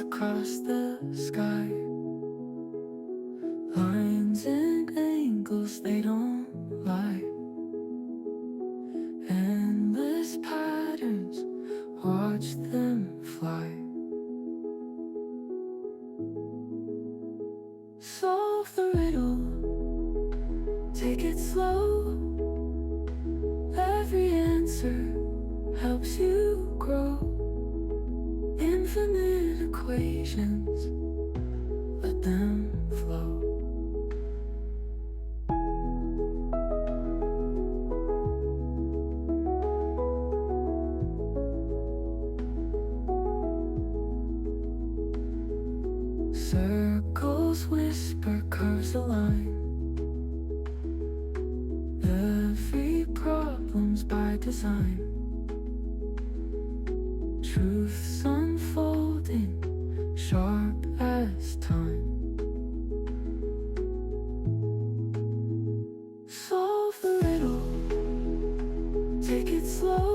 across the sky. Lines and angles, they don't lie. Endless patterns, watch them fly. Solve the riddle, take it slow. Every answer helps you grow. Infinite equations, let them flow. Circles whisper, curves align. Every problem's by design. Truth's unfolding, sharp as time. Solve the riddle, take it slow.